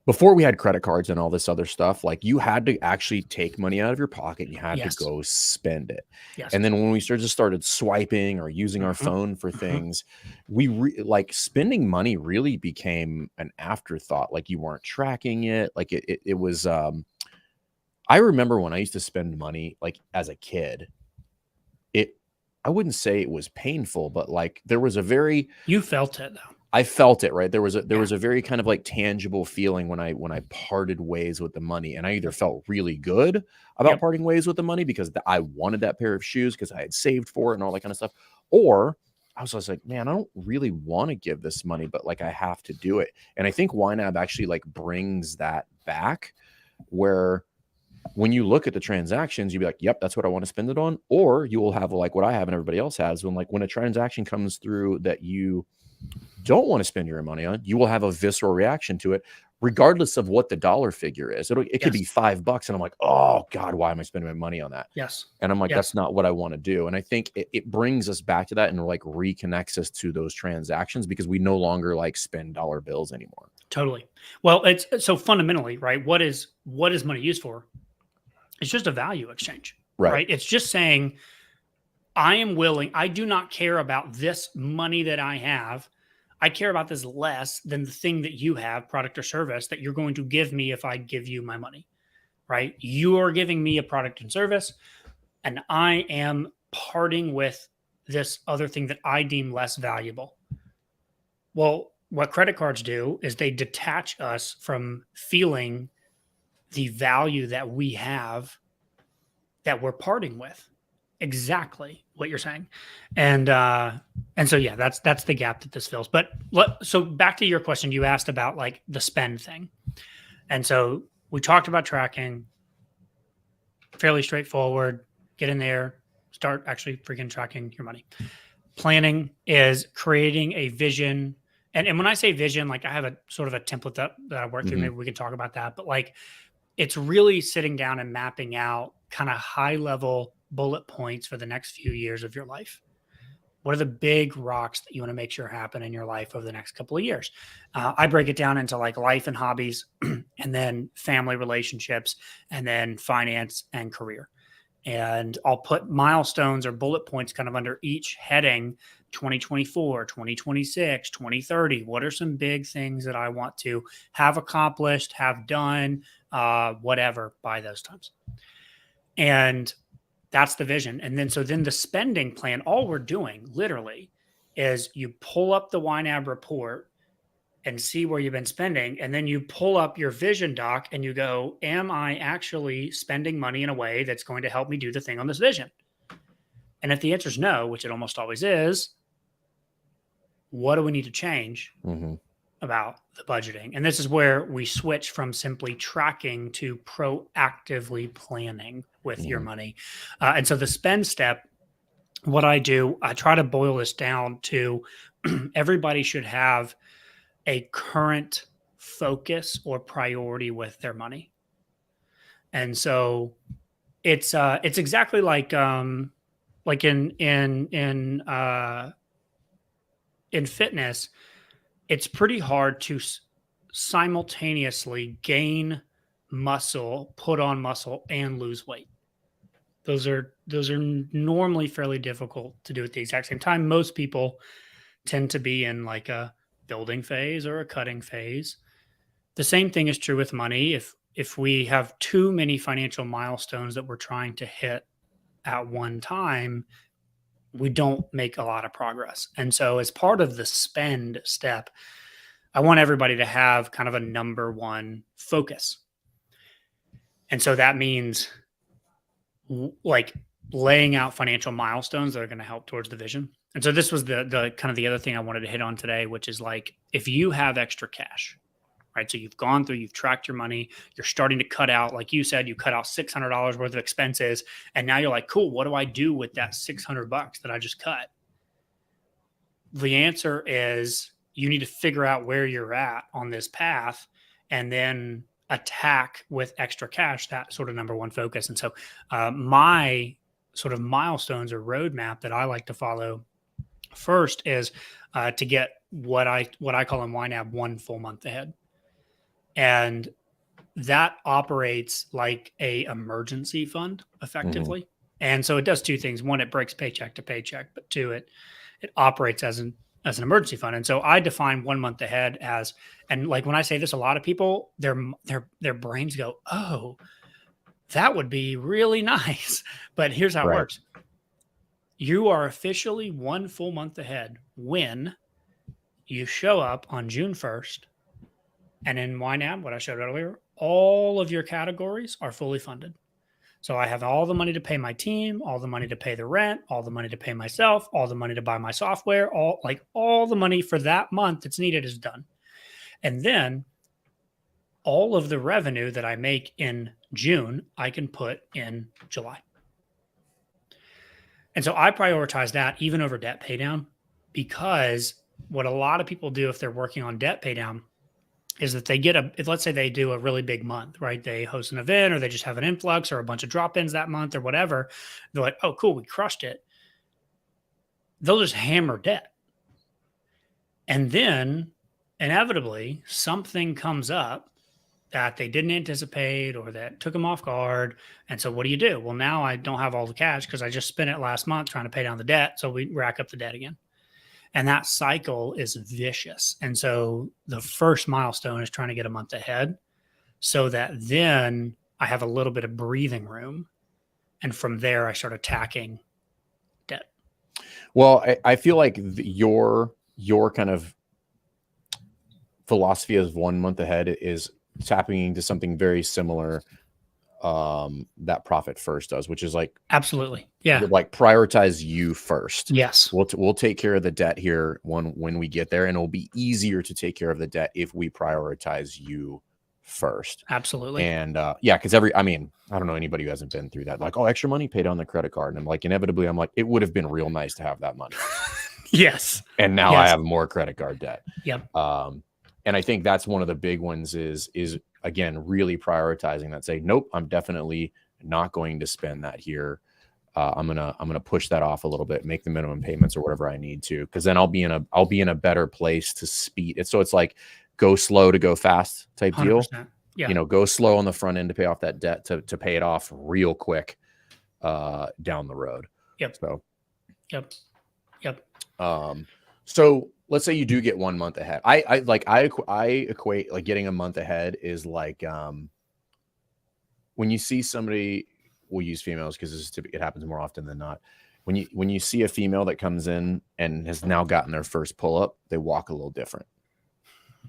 before we had credit cards and all this other stuff, like you had to actually take money out of your pocket. You had to go spend it. Yes. And then when we started swiping or using our phone for things, like spending money really became an afterthought. Like you weren't tracking it. Like it was, I remember when I used to spend money, like as a kid, I wouldn't say it was painful, but like there was you felt it though. I felt it, right? There was a very kind of like tangible feeling when I parted ways with the money, and I either felt really good about parting ways with the money because I wanted that pair of shoes because I had saved for it and all that kind of stuff, or I was just like, man, I don't really want to give this money, but like I have to do it. And I think YNAB actually like brings that back, where when you look at the transactions, you'll be like, yep, that's what I want to spend it on. Or you will have like what I have and everybody else has, when a transaction comes through that you don't want to spend your money on, you will have a visceral reaction to it, regardless of what the dollar figure is. It could be $5, and I'm like, oh God, why am I spending my money on that? Yes. And I'm like, that's not what I want to do. And I think it brings us back to that and like reconnects us to those transactions, because we no longer like spend dollar bills anymore. Totally. Well, it's so fundamentally, right? What is money used for? It's just a value exchange, right? It's just saying, I do not care about this money that I have. I care about this less than the thing that you have, product or service, that you're going to give me if I give you my money, right? You are giving me a product and service, and I am parting with this other thing that I deem less valuable. Well, what credit cards do is they detach us from feeling the value that we have that we're parting with. Exactly what you're saying. And so, yeah, that's the gap that this fills. But so back to your question, you asked about like the spend thing. And so we talked about tracking, fairly straightforward, get in there, start actually freaking tracking your money. Planning is creating a vision. And when I say vision, like I have a sort of a template that I work through, maybe we can talk about that, but like, it's really sitting down and mapping out kind of high level bullet points for the next few years of your life. What are the big rocks that you want to make sure happen in your life over the next couple of years? I break it down into like life and hobbies, and then family relationships, and then finance and career. And I'll put milestones or bullet points kind of under each heading: 2024, 2026, 2030. What are some big things that I want to have accomplished, have done, whatever by those times? And that's the vision. And then the spending plan, all we're doing literally is you pull up the YNAB report and see where you've been spending. And then you pull up your vision doc and you go, am I actually spending money in a way that's going to help me do the thing on this vision? And if the answer is no, which it almost always is, what do we need to change about the budgeting? And this is where we switch from simply tracking to proactively planning with your money. And so the spend step, what I do, I try to boil this down to everybody should have a current focus or priority with their money. And so it's exactly like in fitness, it's pretty hard to simultaneously gain muscle, put on muscle, and lose weight. Those are normally fairly difficult to do at the exact same time. Most people tend to be in like a building phase or a cutting phase. The same thing is true with money. If we have too many financial milestones that we're trying to hit at one time, we don't make a lot of progress. And so as part of the spend step, I want everybody to have kind of a number one focus. And so that means like laying out financial milestones that are going to help towards the vision. And so this was the kind of the other thing I wanted to hit on today, which is like, if you have extra cash, right? So you've gone through, you've tracked your money, you're starting to cut out, like you said, you cut out $600 worth of expenses. And now you're like, cool, what do I do with that $600 that I just cut? The answer is you need to figure out where you're at on this path and then attack with extra cash, that sort of number one focus. And so my sort of milestones or roadmap that I like to follow first is to get what I call in YNAB 1 full month ahead. And that operates like a emergency fund effectively. And so it does two things. One, it breaks paycheck to paycheck, but two, it operates as an emergency fund. And so I define 1 month ahead as, and like when I say this, a lot of people, their brains go, oh, that would be really nice. But here's how it works. You are officially 1 full month ahead when you show up on June 1st. And in YNAB, what I showed earlier, all of your categories are fully funded. So I have all the money to pay my team, all the money to pay the rent, all the money to pay myself, all the money to buy my software, all the money for that month that's needed is done. And then all of the revenue that I make in June, I can put in July. And so I prioritize that even over debt pay down, because what a lot of people do if they're working on debt pay down is that they get let's say they do a really big month, right? They host an event or they just have an influx or a bunch of drop-ins that month or whatever. They're like, oh, cool, we crushed it. They'll just hammer debt. And then inevitably something comes up that they didn't anticipate or that took them off guard. And so what do? Well, now I don't have all the cash because I just spent it last month trying to pay down the debt. So we rack up the debt again. And that cycle is vicious. And so the first milestone is trying to get a month ahead so that then I have a little bit of breathing room. And from there, I start attacking debt. Well, I feel like your kind of philosophy of 1 month ahead is tapping into something very similar that Profit First does, which is like absolutely, yeah, like prioritize you first. Yes, we'll take care of the debt here when we get there, and it'll be easier to take care of the debt if we prioritize you first. Absolutely. And yeah, because I don't know anybody who hasn't been through that, like, oh, extra money paid on the credit card, and I'm like, inevitably I'm like, it would have been real nice to have that money. Yes. And now I have more credit card debt. Yep. And I think that's one of the big ones is again, really prioritizing that, say, nope, I'm definitely not going to spend that here. I'm gonna push that off a little bit, make the minimum payments or whatever I need to, because then I'll be in a better place to speed it. So it's like go slow to go fast type 100%. Deal. Yeah. Go slow on the front end to pay off that debt to pay it off real quick down the road. Yep. So. Yep. So let's say you do get 1 month ahead. I equate like getting a month ahead is like when you see somebody, we'll use females because it happens more often than not. When you see a female that comes in and has now gotten their first pull up, they walk a little different.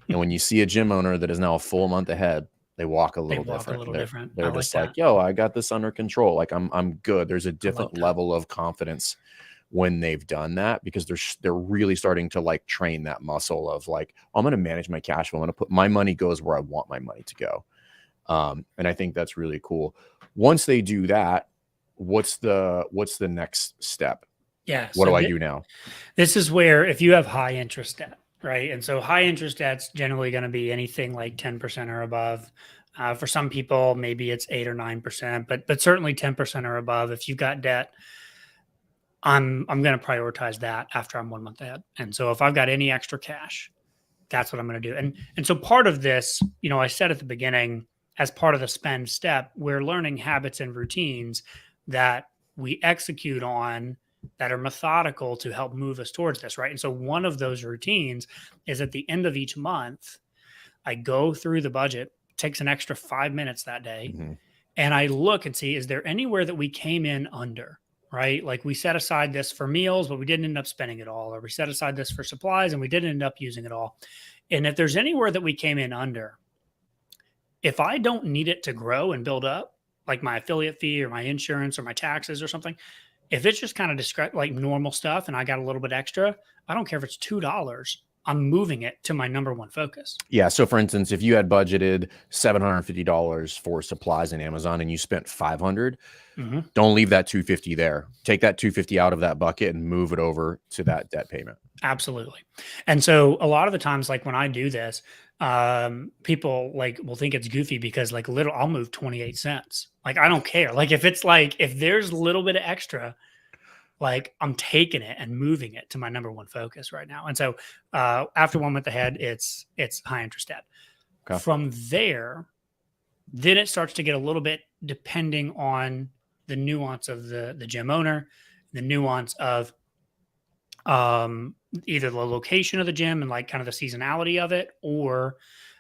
And when you see a gym owner that is now a full month ahead, They walk a They little walk a different. little They're different. I they're like just like, that. yo, I got this under control. Like I'm good. There's a I like different that. level of confidence when they've done that, because they're really starting to like train that muscle of like, I'm going to manage my cash flow. I'm going to put my money goes where I want my money to go. And I think that's really cool. Once they do that, what's the next step? Yeah. What So do I do now? this is where if you have high interest debt, right? And so high interest debt's generally going to be anything like 10% or above. For some people, maybe it's 8 or 9%, but certainly 10% or above. If you've got debt, I'm going to prioritize that after I'm 1 month ahead. And so if I've got any extra cash, that's what I'm going to do. And so part of this, I said at the beginning, as part of the spend step, we're learning habits and routines that we execute on that are methodical to help move us towards this, right? And so one of those routines is at the end of each month, I go through the budget, takes an extra 5 minutes that day, Mm-hmm. and I look and see, is there anywhere that we came in under, right? Like we set aside this for meals, but we didn't end up spending it all, or we set aside this for supplies and we didn't end up using it all. And if there's anywhere that we came in under, if I don't need it to grow and build up, like my affiliate fee or my insurance or my taxes or something, if it's just kind of like normal stuff and I got a little bit extra, I don't care if it's $2. I'm moving it to my number one focus. Yeah. So for instance, if you had budgeted $750 for supplies in Amazon and you spent $500, don't leave that $250 there. Take that $250 out of that bucket and move it over to that debt payment. Absolutely. And so a lot of the times, like when I do this, people like will think it's goofy because like I'll move 28 cents. Like I don't care. Like if there's a little bit of extra, like I'm taking it and moving it to my number one focus right now. And so after 1 month ahead, it's high interest debt. Okay. From there, then it starts to get a little bit depending on the nuance of the gym owner, the nuance of either the location of the gym and like kind of the seasonality of it, or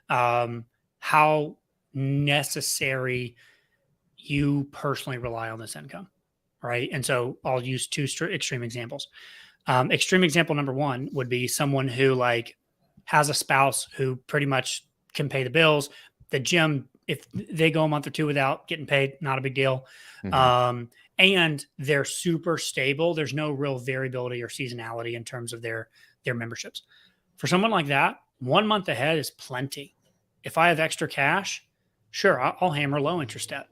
how necessary you personally rely on this income. Right. And so I'll use two extreme examples. Extreme example number one would be someone who like has a spouse who pretty much can pay the bills. The gym, if they go a month or two without getting paid, not a big deal. Mm-hmm. And they're super stable. There's no real variability or seasonality in terms of their memberships. For someone like that, 1 month ahead is plenty. If I have extra cash, sure, I'll hammer low interest debt.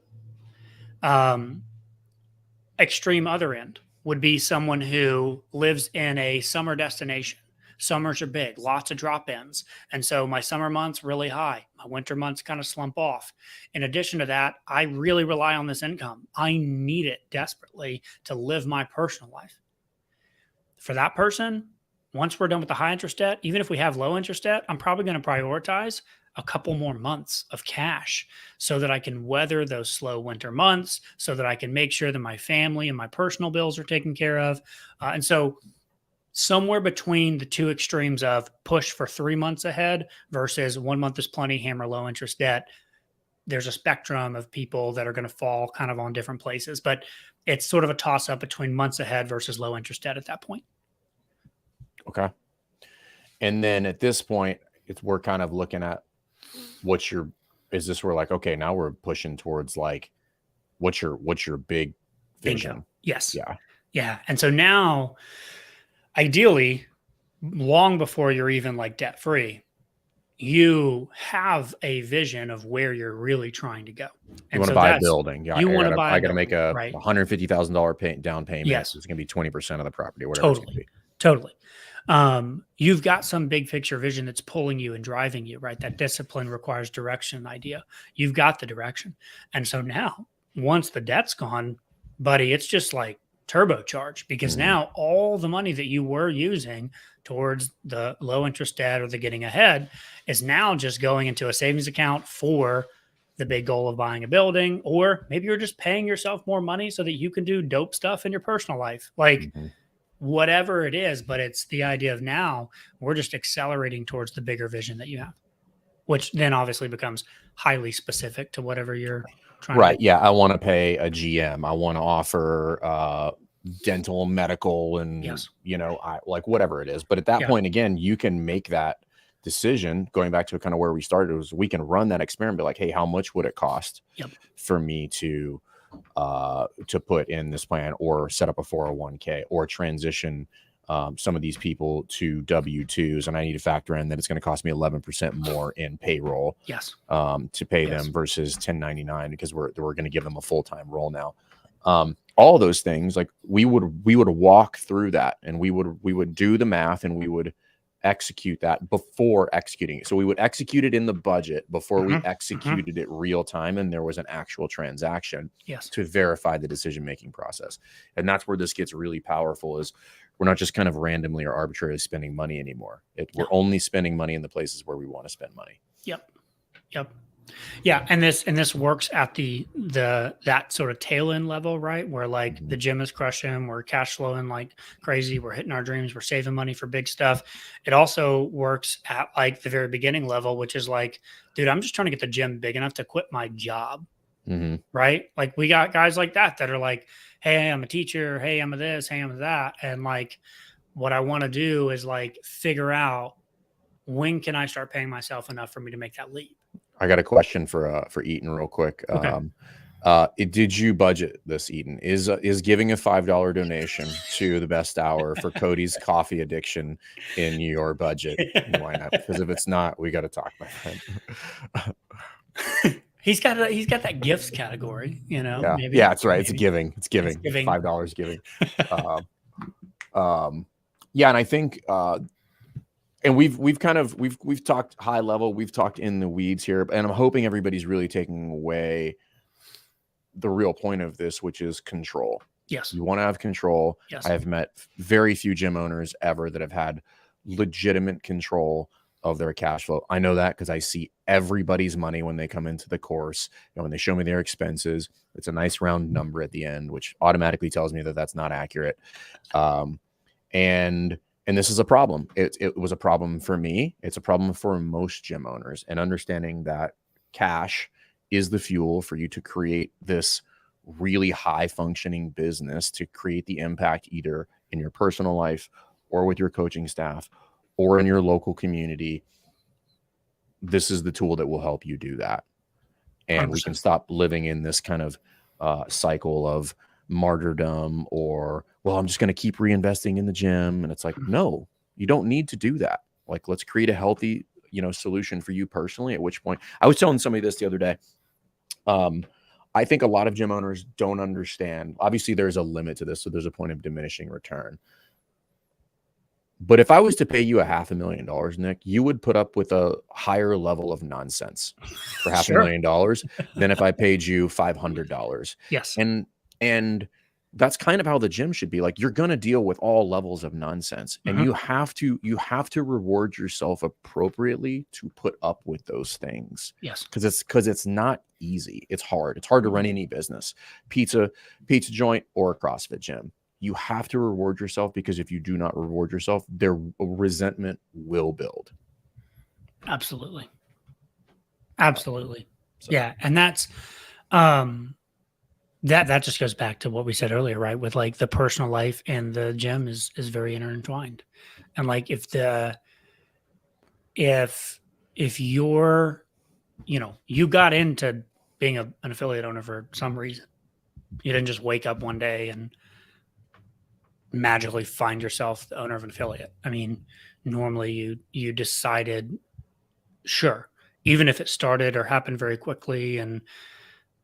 Extreme other end would be someone who lives in a summer destination. Summers are big, lots of drop-ins. And so my summer months really high. My winter months kind of slump off. In addition to that, I really rely on this income. I need it desperately to live my personal life. For that person, once we're done with the high interest debt, even if we have low interest debt, I'm probably going to prioritize a couple more months of cash so that I can weather those slow winter months, so that I can make sure that my family and my personal bills are taken care of. And so somewhere between the two extremes of push for 3 months ahead versus 1 month is plenty, hammer low interest debt, there's a spectrum of people that are going to fall kind of on different places, but it's sort of a toss up between months ahead versus low interest debt at that point. Okay. And then at this point, we're kind of looking at is this where like, okay, now we're pushing towards like, what's your big vision? Bingo. Yes. Yeah. Yeah. And so now, ideally, long before you're even like debt free, you have a vision of where you're really trying to go. You want to buy a building. Yeah. You want to buy. I got to make a right. $150,000 down payment. Yes. It's going to be 20% of the property, whatever it's going to be. Totally. You've got some big picture vision that's pulling you and driving you, right? That discipline requires direction idea. You've got the direction. And so now, once the debt's gone, buddy, it's just like turbocharged, because now all the money that you were using towards the low interest debt or the getting ahead is now just going into a savings account for the big goal of buying a building, or maybe you're just paying yourself more money so that you can do dope stuff in your personal life. Like, whatever it is, but it's the idea of now we're just accelerating towards the bigger vision that you have, which then obviously becomes highly specific to whatever you're trying to do. Yeah. I want to pay a GM. I want to offer dental, medical, and, Yes. I like whatever it is. But at that point, again, you can make that decision, going back to kind of where we started, was we can run that experiment, be like, hey, how much would it cost for me to put in this plan, or set up a 401k, or transition some of these people to W-2s, and I need to factor in that it's going to cost me 11% more in payroll to pay them versus 1099, because we're going to give them a full-time role now. All those things, like we would walk through that, and we would do the math, and we would execute that before executing it. So we would execute it in the budget before we executed it real time, and there was an actual transaction to verify the decision-making process. And that's where this gets really powerful, is we're not just kind of randomly or arbitrarily spending money anymore. We're only spending money in the places where we want to spend money. Yep. Yeah, and this works at that sort of tail end level, right? Where like the gym is crushing, we're cash flowing like crazy, we're hitting our dreams, we're saving money for big stuff. It also works at like the very beginning level, which is like, dude, I'm just trying to get the gym big enough to quit my job, right? Like we got guys like that are like, hey, I'm a teacher, hey, I'm a this, hey, I'm a that, and like what I want to do is like figure out, when can I start paying myself enough for me to make that leap? I got a question for Eaton real quick. Okay. Did you budget this, Eaton? Is giving a $5 donation to the best hour for Cody's coffee addiction in your budget? Why not? Because if it's not, we got to talk, my friend. He's got that gifts category, you know. Yeah, maybe, that's right. It's giving. $5 giving. Yeah, and I think and we've talked high level, we've talked in the weeds here, and I'm hoping everybody's really taking away the real point of this, which is control. Yes. You want to have control. Yes. I have met very few gym owners ever that have had legitimate control of their cash flow. I know that because I see everybody's money when they come into the course. When they show me their expenses, it's a nice round number at the end, which automatically tells me that that's not accurate. And this is a problem. It was a problem for me. It's a problem for most gym owners, and understanding that cash is the fuel for you to create this really high functioning business, to create the impact either in your personal life or with your coaching staff or in your local community. This is the tool that will help you do that. And 100%. We can stop living in this kind of cycle of martyrdom, or, well, I'm just going to keep reinvesting in the gym. And it's like, no, you don't need to do that. Like, let's create a healthy, solution for you personally. At which point, I was telling somebody this the other day. I think a lot of gym owners don't understand. Obviously, there's a limit to this, so there's a point of diminishing return. But if I was to pay you $500,000, Nick, you would put up with a higher level of nonsense for $500,000 than if I paid you $500. Yes. And that's kind of how the gym should be. Like, you're going to deal with all levels of nonsense, and you have to reward yourself appropriately to put up with those things. Yes. Because it's not easy. It's hard. It's hard to run any business, pizza joint or a CrossFit gym. You have to reward yourself, because if you do not reward yourself, their resentment will build. Absolutely. So. Yeah. And that's, that just goes back to what we said earlier, right? With like the personal life and the gym is very intertwined. And like, if you're, you got into being an affiliate owner for some reason, you didn't just wake up one day and magically find yourself the owner of an affiliate. I mean, normally you decided, sure, even if it started or happened very quickly and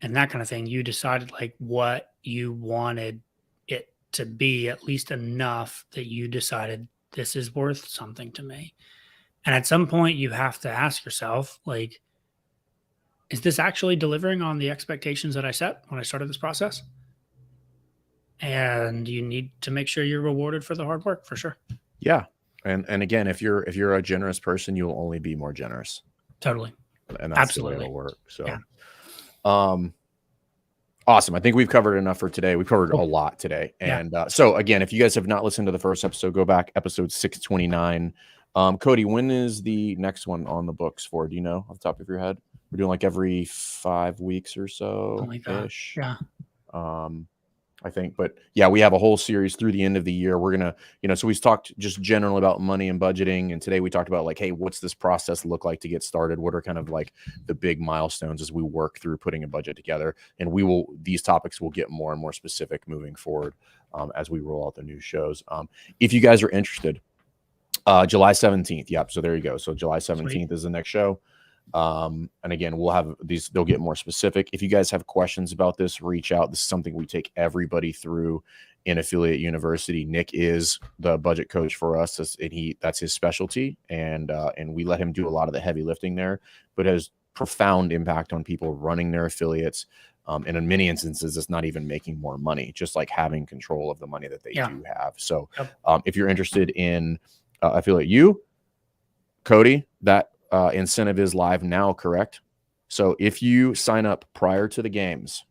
that kind of thing, you decided like what you wanted it to be, at least enough that you decided this is worth something to me. And at some point you have to ask yourself, like, is this actually delivering on the expectations that I set when I started this process? And you need to make sure you're rewarded for the hard work, for sure. Yeah. And again, if you're a generous person, you'll only be more generous. Totally. And that's absolutely the way it'll work. So, yeah. Awesome. I think we've covered enough for today. We covered a lot today. And so again, if you guys have not listened to the first episode, go back, episode 629. Cody, when is the next one on the books for? Do you know off the top of your head? We're doing like every 5 weeks or so. Oh my gosh. Yeah. I think. But yeah, we have a whole series through the end of the year. We're going to, so we've talked just generally about money and budgeting. And today we talked about like, hey, what's this process look like to get started? What are kind of like the big milestones as we work through putting a budget together? And these topics will get more and more specific moving forward as we roll out the new shows. If you guys are interested, July 17th. Yep. So there you go. So July 17th Sweet. Is the next show. And again, we'll have these, they'll get more specific. If you guys have questions about this, reach out. This is something we take everybody through in Affiliate University. Nick is the budget coach for us, and that's his specialty. And we let him do a lot of the heavy lifting there, but has profound impact on people running their affiliates. And in many instances, it's not even making more money, just like having control of the money that they do have. So if you're interested in Affiliate U, Cody, that incentive is live now, correct? So if you sign up prior to the games,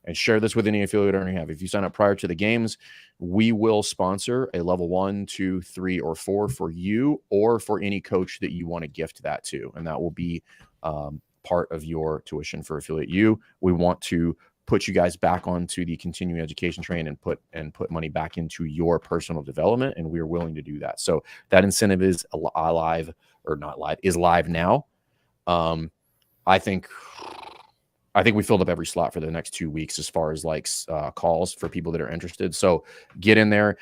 and share this with any affiliate owner you have, if you sign up prior to the games, we will sponsor a level 1, 2, 3, or 4 for you or for any coach that you want to gift that to. And that will be part of your tuition for Affiliate U. We want to put you guys back onto the continuing education train and put money back into your personal development. And we are willing to do that. So that incentive is live, or not live, is live now. I think we filled up every slot for the next 2 weeks as far as like calls for people that are interested. So get in there.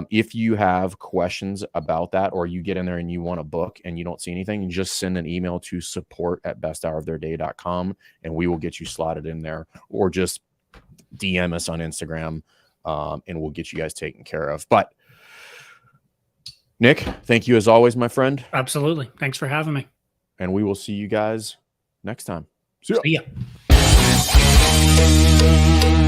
If you have questions about that, or you get in there and you want to book and you don't see anything, you just send an email to support@besthouroftheirday.com and we will get you slotted in there, or just DM us on Instagram and we'll get you guys taken care of. But Nick, thank you as always, my friend. Absolutely. Thanks for having me. And we will see you guys next time. See ya. See ya.